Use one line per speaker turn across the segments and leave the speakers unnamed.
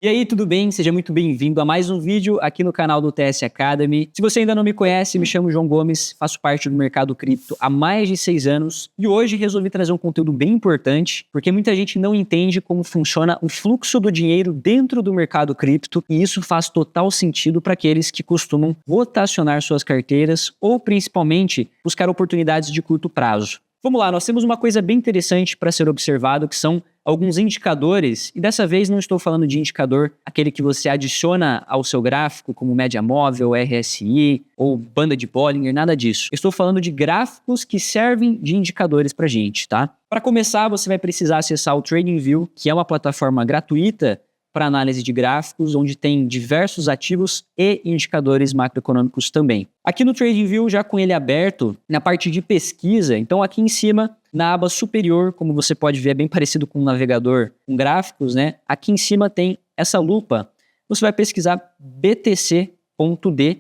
E aí, tudo bem? Seja muito bem-vindo a mais um vídeo aqui no canal do TS Academy. Se você ainda não me conhece, me chamo João Gomes, faço parte do mercado cripto há mais de 6 anos e hoje resolvi trazer um conteúdo bem importante, porque muita gente não entende como funciona o fluxo do dinheiro dentro do mercado cripto e isso faz total sentido para aqueles que costumam rotacionar suas carteiras ou, principalmente, buscar oportunidades de curto prazo. Vamos lá, nós temos uma coisa bem interessante para ser observado, que são alguns indicadores, e dessa vez não estou falando de indicador, aquele que você adiciona ao seu gráfico, como média móvel, RSI ou banda de Bollinger, nada disso. Eu estou falando de gráficos que servem de indicadores para a gente, tá? Para começar, você vai precisar acessar o TradingView, que é uma plataforma gratuita para análise de gráficos, onde tem diversos ativos e indicadores macroeconômicos também. Aqui no TradingView, já com ele aberto, na parte de pesquisa, então aqui em cima, na aba superior, como você pode ver, é bem parecido com um navegador com gráficos, né? Aqui em cima tem essa lupa. Você vai pesquisar BTC.D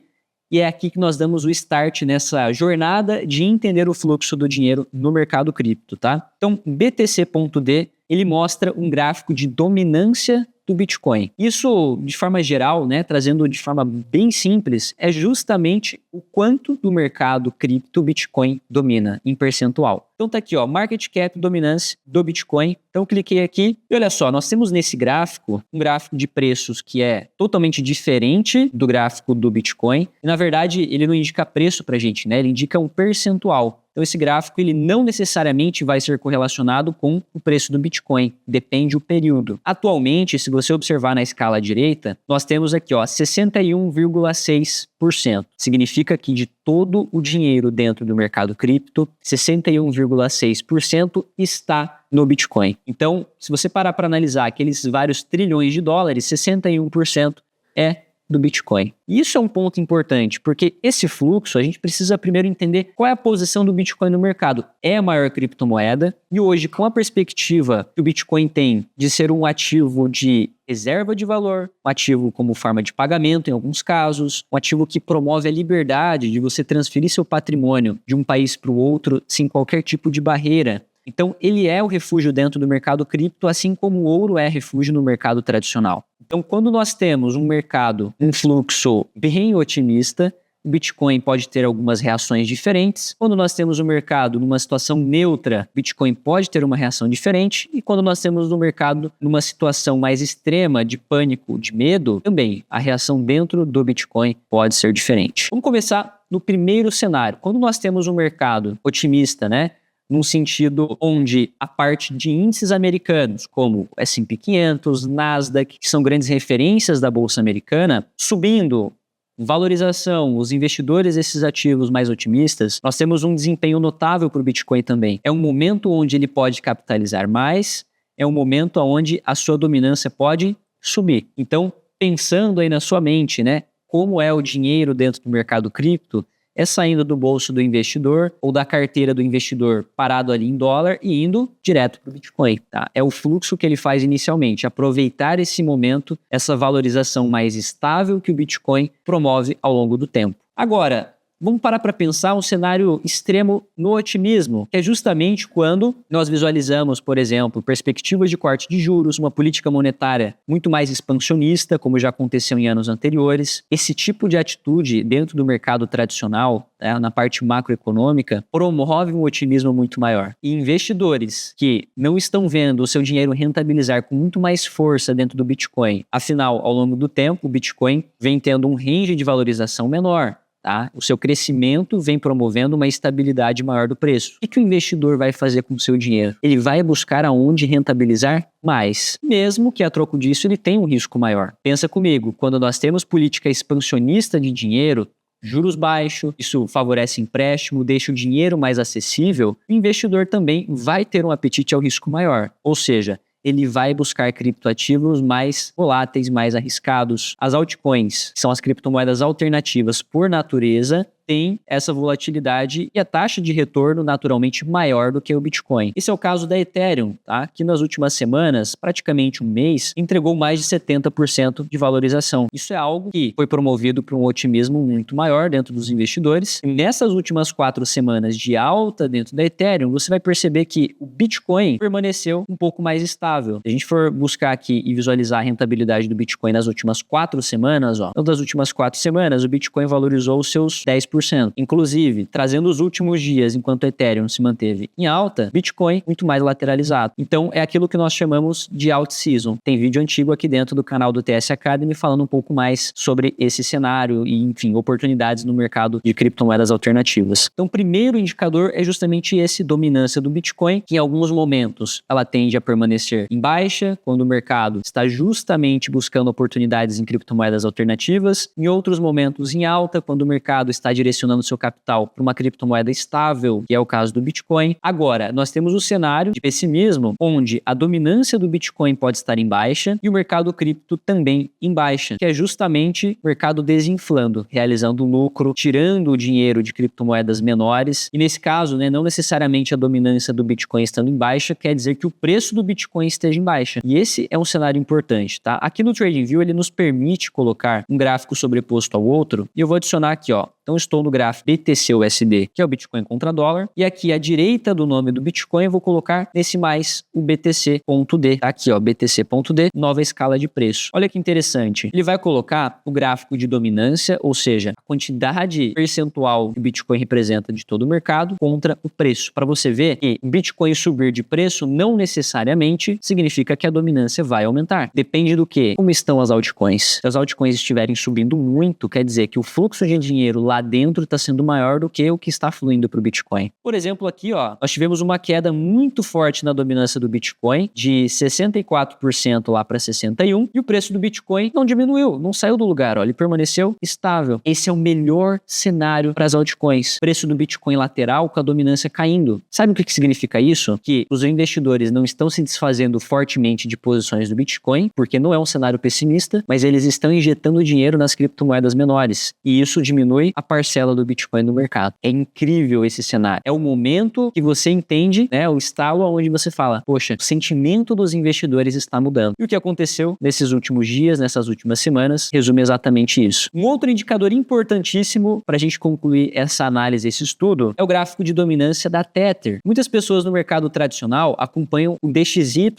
e é aqui que nós damos o start nessa jornada de entender o fluxo do dinheiro no mercado cripto, tá? Então, BTC.D, ele mostra um gráfico de dominância do Bitcoin. Isso, de forma geral, né, trazendo de forma bem simples, é justamente o quanto do mercado cripto Bitcoin domina em percentual. Então tá aqui, ó, market cap dominância do Bitcoin. Então cliquei aqui e olha só, nós temos nesse gráfico um gráfico de preços que é totalmente diferente do gráfico do Bitcoin. E na verdade ele não indica preço pra gente, né? Ele indica um percentual. Então esse gráfico ele não necessariamente vai ser correlacionado com o preço do Bitcoin, depende do período. Atualmente, se você observar na escala direita, nós temos aqui, ó, 61,6%. Significa que de todo o dinheiro dentro do mercado cripto, 61,6% está no Bitcoin. Então, se você parar para analisar aqueles vários trilhões de dólares, 61% é do Bitcoin. E isso é um ponto importante, porque esse fluxo a gente precisa primeiro entender qual é a posição do Bitcoin no mercado. É a maior criptomoeda e hoje, com a perspectiva que o Bitcoin tem de ser um ativo de reserva de valor, um ativo como forma de pagamento em alguns casos, um ativo que promove a liberdade de você transferir seu patrimônio de um país para o outro sem qualquer tipo de barreira. Então, ele é o refúgio dentro do mercado cripto, assim como o ouro é refúgio no mercado tradicional. Então, quando nós temos um mercado, um fluxo bem otimista, o Bitcoin pode ter algumas reações diferentes. Quando nós temos um mercado numa situação neutra, o Bitcoin pode ter uma reação diferente. E quando nós temos um mercado numa situação mais extrema de pânico, de medo, também a reação dentro do Bitcoin pode ser diferente. Vamos começar no primeiro cenário. Quando nós temos um mercado otimista, né? Num sentido onde a parte de índices americanos, como o S&P 500, Nasdaq, que são grandes referências da Bolsa Americana, subindo, valorização, os investidores desses ativos mais otimistas, nós temos um desempenho notável para o Bitcoin também. É um momento onde ele pode capitalizar mais, é um momento onde a sua dominância pode subir. Então, pensando aí na sua mente, né, como é o dinheiro dentro do mercado cripto, é saindo do bolso do investidor ou da carteira do investidor parado ali em dólar e indo direto para o Bitcoin, tá? É o fluxo que ele faz inicialmente, aproveitar esse momento, essa valorização mais estável que o Bitcoin promove ao longo do tempo. Agora, vamos parar para pensar um cenário extremo no otimismo, que é justamente quando nós visualizamos, por exemplo, perspectivas de corte de juros, uma política monetária muito mais expansionista, como já aconteceu em anos anteriores. Esse tipo de atitude dentro do mercado tradicional, na parte macroeconômica, promove um otimismo muito maior. E investidores que não estão vendo o seu dinheiro rentabilizar com muito mais força dentro do Bitcoin, afinal, ao longo do tempo, o Bitcoin vem tendo um range de valorização menor. Tá? O seu crescimento vem promovendo uma estabilidade maior do preço. O que o investidor vai fazer com o seu dinheiro? Ele vai buscar aonde rentabilizar mais, mesmo que a troco disso ele tenha um risco maior. Pensa comigo, quando nós temos política expansionista de dinheiro, juros baixos, isso favorece empréstimo, deixa o dinheiro mais acessível, o investidor também vai ter um apetite ao risco maior. Ou seja, ele vai buscar criptoativos mais voláteis, mais arriscados. As altcoins, que são as criptomoedas alternativas por natureza, tem essa volatilidade e a taxa de retorno naturalmente maior do que o Bitcoin. Esse é o caso da Ethereum, tá? Que nas últimas semanas, praticamente um mês, entregou mais de 70% de valorização. Isso é algo que foi promovido por um otimismo muito maior dentro dos investidores. E nessas últimas 4 semanas de alta dentro da Ethereum, você vai perceber que o Bitcoin permaneceu um pouco mais estável. Se a gente for buscar aqui e visualizar a rentabilidade do Bitcoin nas últimas 4 semanas, então das últimas 4 semanas, o Bitcoin valorizou os seus 10%. Inclusive, trazendo os últimos dias, enquanto o Ethereum se manteve em alta, Bitcoin muito mais lateralizado. Então, é aquilo que nós chamamos de alt season. Tem vídeo antigo aqui dentro do canal do TS Academy falando um pouco mais sobre esse cenário e, enfim, oportunidades no mercado de criptomoedas alternativas. Então, o primeiro indicador é justamente esse, dominância do Bitcoin, que em alguns momentos ela tende a permanecer em baixa, quando o mercado está justamente buscando oportunidades em criptomoedas alternativas, em outros momentos em alta, quando o mercado está direcionando seu capital para uma criptomoeda estável, que é o caso do Bitcoin. Agora, nós temos o cenário de pessimismo, onde a dominância do Bitcoin pode estar em baixa e o mercado cripto também em baixa, que é justamente o mercado desinflando, realizando lucro, tirando o dinheiro de criptomoedas menores. E nesse caso, não necessariamente a dominância do Bitcoin estando em baixa quer dizer que o preço do Bitcoin esteja em baixa. E esse é um cenário importante, tá? Aqui no TradingView ele nos permite colocar um gráfico sobreposto ao outro e eu vou adicionar aqui, ó. Então estou no gráfico BTC-USD, que é o Bitcoin contra dólar, e aqui à direita do nome do Bitcoin eu vou colocar nesse mais o BTC.D. Tá aqui, ó, BTC.D, nova escala de preço. Olha que interessante. Ele vai colocar o gráfico de dominância, ou seja, a quantidade percentual que o Bitcoin representa de todo o mercado contra o preço. Para você ver que o Bitcoin subir de preço não necessariamente significa que a dominância vai aumentar. Depende do quê? Como estão as altcoins. Se as altcoins estiverem subindo muito, quer dizer que o fluxo de dinheiro lá dentro está sendo maior do que o que está fluindo para o Bitcoin. Por exemplo, aqui, ó, nós tivemos uma queda muito forte na dominância do Bitcoin, de 64% lá para 61%, e o preço do Bitcoin não diminuiu, não saiu do lugar, ó, ele permaneceu estável. Esse é o melhor cenário para as altcoins. Preço do Bitcoin lateral com a dominância caindo. Sabe o que significa isso? Que os investidores não estão se desfazendo fortemente de posições do Bitcoin, porque não é um cenário pessimista, mas eles estão injetando dinheiro nas criptomoedas menores. E isso diminui a parcela do Bitcoin no mercado. É incrível esse cenário. É o momento que você entende, o estalo onde você fala, poxa, o sentimento dos investidores está mudando. E o que aconteceu nesses últimos dias, nessas últimas semanas, resume exatamente isso. Um outro indicador importantíssimo para a gente concluir essa análise, esse estudo, é o gráfico de dominância da Tether. Muitas pessoas no mercado tradicional acompanham o DXY,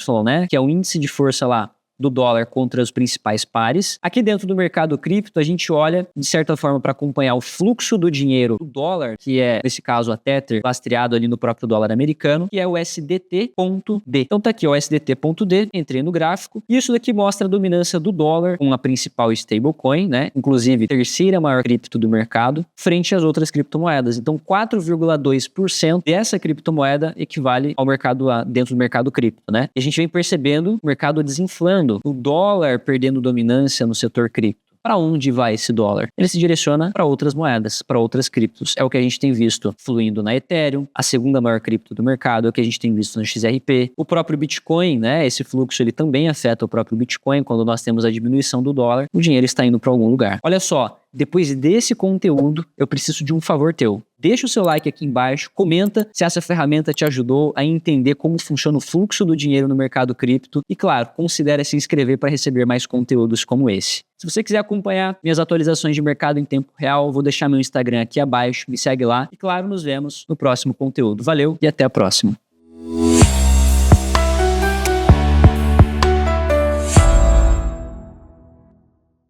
que é o índice de força lá do dólar contra os principais pares. Aqui dentro do mercado cripto, a gente olha, de certa forma, para acompanhar o fluxo do dinheiro do dólar, que é, nesse caso, a Tether, lastreado ali no próprio dólar americano, que é o SDT.D. Então tá aqui, ó, o SDT.D, entrei no gráfico, e isso daqui mostra a dominância do dólar com a principal stablecoin, inclusive terceira maior cripto do mercado, frente às outras criptomoedas. Então 4,2% dessa criptomoeda equivale ao mercado dentro do mercado cripto, E a gente vem percebendo o mercado desinflando, o dólar perdendo dominância no setor cripto. Para onde vai esse dólar? Ele se direciona para outras moedas, para outras criptos. É o que a gente tem visto fluindo na Ethereum, a segunda maior cripto do mercado, é o que a gente tem visto no XRP. O próprio Bitcoin, esse fluxo ele também afeta o próprio Bitcoin. Quando nós temos a diminuição do dólar, o dinheiro está indo para algum lugar. Olha só, depois desse conteúdo, eu preciso de um favor teu. Deixa o seu like aqui embaixo, comenta se essa ferramenta te ajudou a entender como funciona o fluxo do dinheiro no mercado cripto e, claro, considere se inscrever para receber mais conteúdos como esse. Se você quiser acompanhar minhas atualizações de mercado em tempo real, vou deixar meu Instagram aqui abaixo, me segue lá e, claro, nos vemos no próximo conteúdo. Valeu e até a próxima.